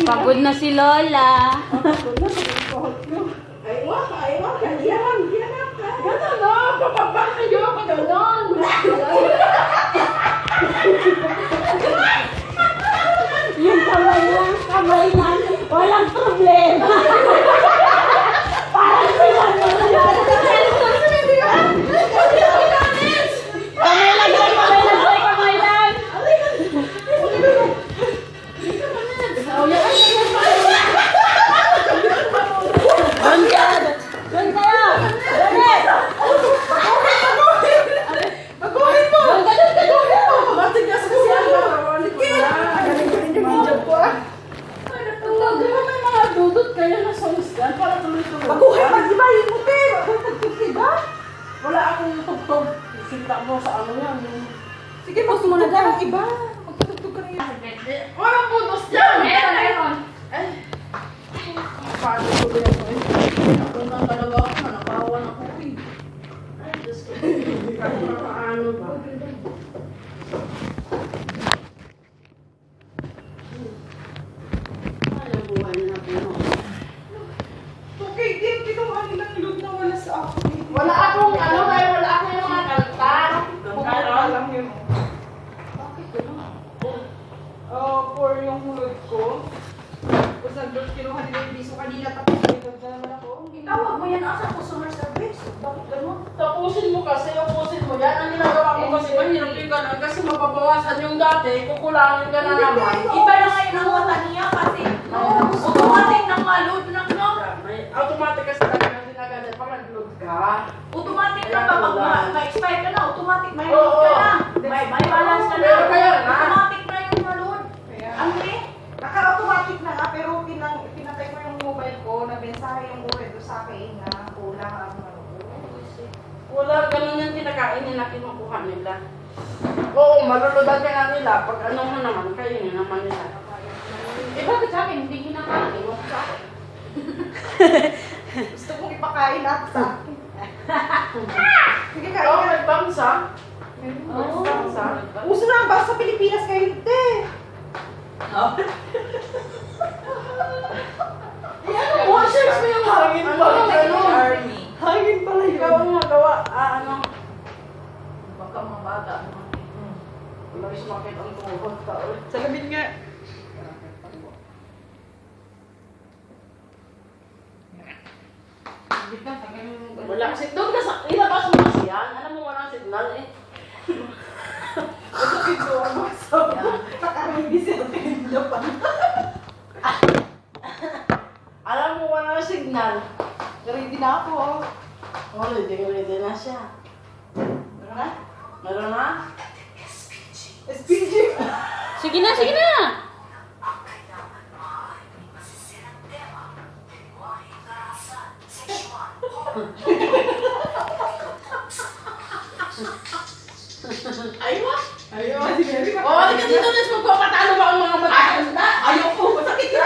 Pagod na si Lola. Yung kamay lang, walang problema. Parang sila kamay lang, kamay lang. Doon kayo. Baguhin mo! Batin niya sa kasi ang magaling ko na. May mga dudot kayo na sa usgan para tuloy-tuloy. Baguhin, pag-ibahin mo, te! Diba? Wala akong tugtog. Sinta mo sa ano yan. Sige, magtugtog ka ng iba. Magtugtog ka ng iba. Walang putos dyan! Meron. Paano ko ba yan? Ako na talaga ako. Nakawan ako. Ay, Diyos ko. Paano ba? Okay, din, kinuha nilang load na wala sa akin. Wala akong ano, dahil wala akong yung mga kanta. Kaya lang yun. For yung hulog ko. Tapos nag-load, kinuha nila yung biso kanina. Tapos nag-load na naman ako. Tawag mo yan asa customer service. Bakit gano'n? Tapusin mo kasi, upusin mo yan. Ang ginagawa mo kasi, mahirap yung ganun. Kasi mapabawasan yung dati, kukulangin ka na naman. Iba na ngayon ang wata niya kasi automatic nang ma-load ng no? May automatic kasi talaga ginagana pag nag-load ka. Automatic na kapag ma-expire ka na, automatic may Oo. load ka na. May balance ka na. Pero kaya na. Automatic na yung ma-load. Kaya, Ano eh? naka-automatic na nga, pero pinatay ko yung mobile ko, nagmensahe yung mobile ko sa akin na kulang ang ano ko. Wala, ganun yung kinakain nila, kinukuha nila. Oo, maluludan ka nga nila. Pag ano mo naman, kainin naman nila. Eh bakit sa akin hindi kinakain? Huwag sa akin. Gusto kong ipakain natin sa akin. Sige, kain Oo, ka. may bangsa. Oo. Bangsa. Uso na ang bus sa Pilipinas kayo, hindi. Washers mo yung hangin Ano pala. yung Ganun. army? Hangin pala yun. Ikaw ang magawa. Ano? Baka mabaga. Labis makit ang tuhod ka. Sa labit nga. Wala kasi. Doon ka sa... Ilabas mo kasi yan. Alam mo walang signal eh. Ito ito ang masama. Hindi siya tinda pa. Alam mo walang signal. Ready na ako. Oh, ready na siya. Meron na? Meron na? SPG. Sige na, sige na! Aywa. Aywa. Oh, hindi ka dito na magpapatalo ba ang mga matanda? Ayoko. Masakit ka.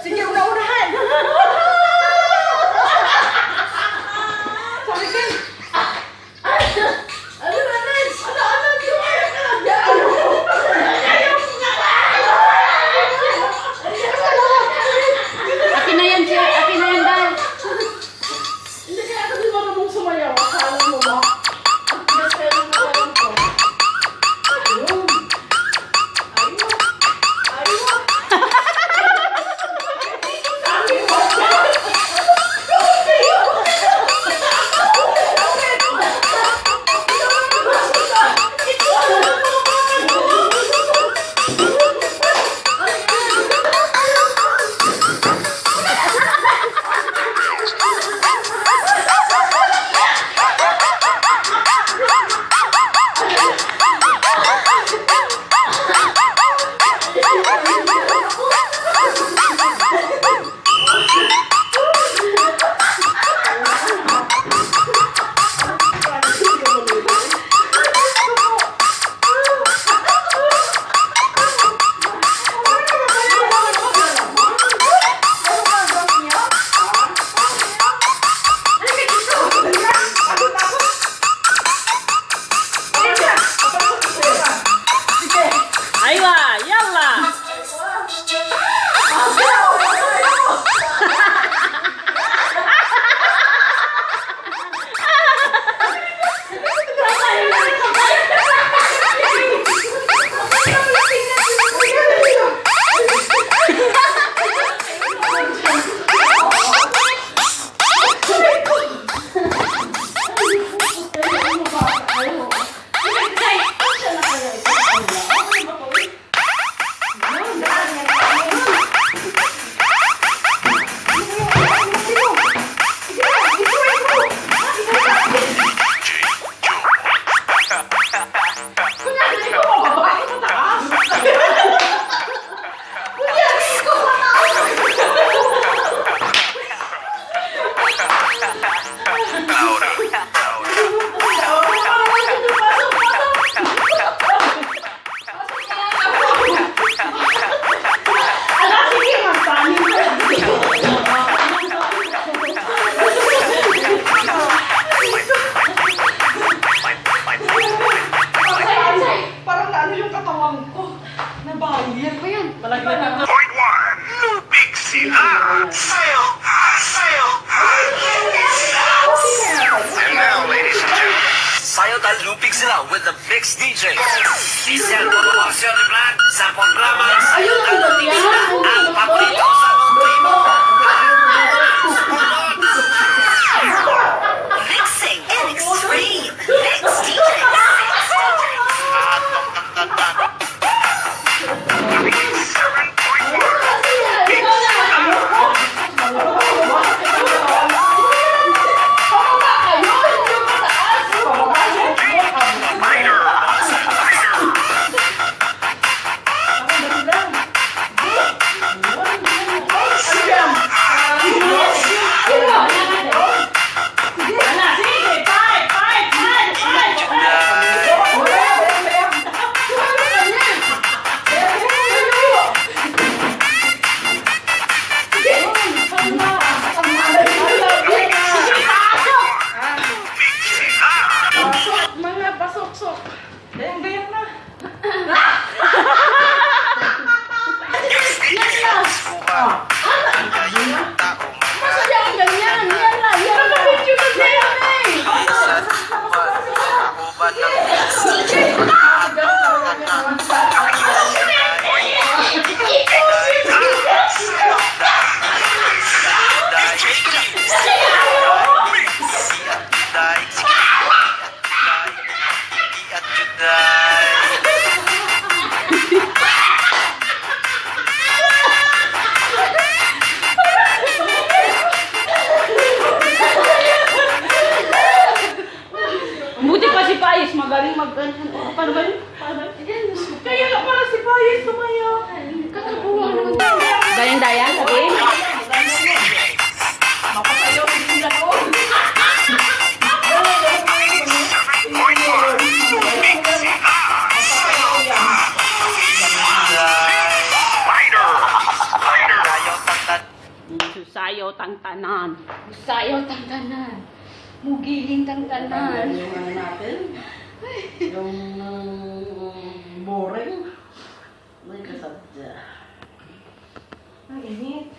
Sige, una-unahan. Sabi ka. Ano na, Ned? Ano, di ba? Akin na yan, sir. Akin na yan, Dal. Hindi kaya kasi marunong sumayaw. Akala mo ba? Angkot. Nabayad. Ano yan? Malaglag na. Point one, lupig sila. Sayo, sayo. And now, ladies and gentlemen, sayo tal lupig sila with the mix DJ. Isang pagpapasyon ni Brad sa programa Sayo tal lupig sila. Ang paborito sa Montimo. Mixing and extreme. Mix DJ. Atong tagtagtag. 7.1, lupig Spider. Mga pasok-sok. Dayang-dayang na. Masaya ang ganyan. Yan lang. Yan lang. Video na ganyan eh. Buti pa si Payes, magaling mag-ganyan. Paano ba yun? Paano ba yun? Kaya nga pala si Payes tumayo. Kakabuhan mo. Dayan-dayan, sabi? Mapasayaw si sila ko. Susayaw tang tanan. Sayaw tangtanan. Mugiling tangtanan. Yung ano natin, yung boring, may kasadya. Ang init.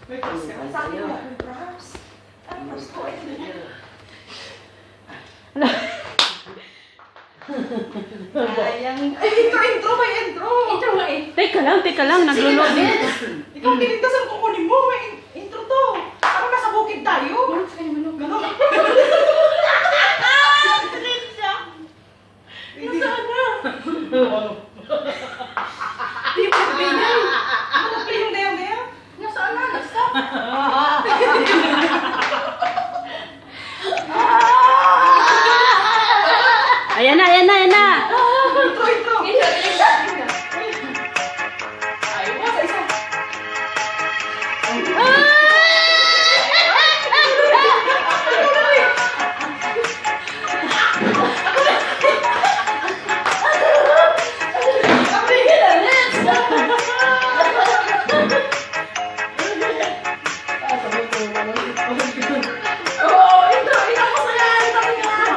May kasadya. Sabi mo, perhaps. Tapos ko, Sayang. Ay, intro, may intro. Ito nga eh. Teka lang, naglulo din. Ikaw, kilintasan ko kunin mo, may intro to. Para nasa bukid tayo. Ganon. Nasaan na? Di ba ganyan? Malaki yung dayang-dayang. Nasaan na? Nasa? Ayan na, ayan na, ayan na. Intro, intro. Ay, wala, isa. Oo, ito. Ito ko sa yan. Ito ko yan.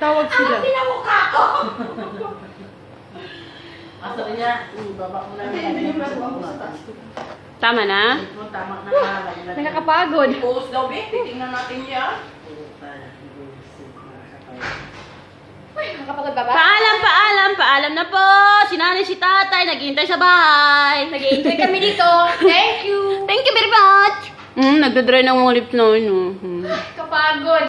Tawag sila. Pinamukha ko! Asa niya? Baba mo na yung Tama na? Tama na ka. Nakakapagod. Post daw, Be. Titingnan natin yan. Nakapagod ba ba? Paalam na po. Si nanay, si tatay, naghihintay sa bahay. Nag-i-enjoy kami dito. Thank you! Thank you very much. Nagdadry ng mga lips na yun. Kapagod.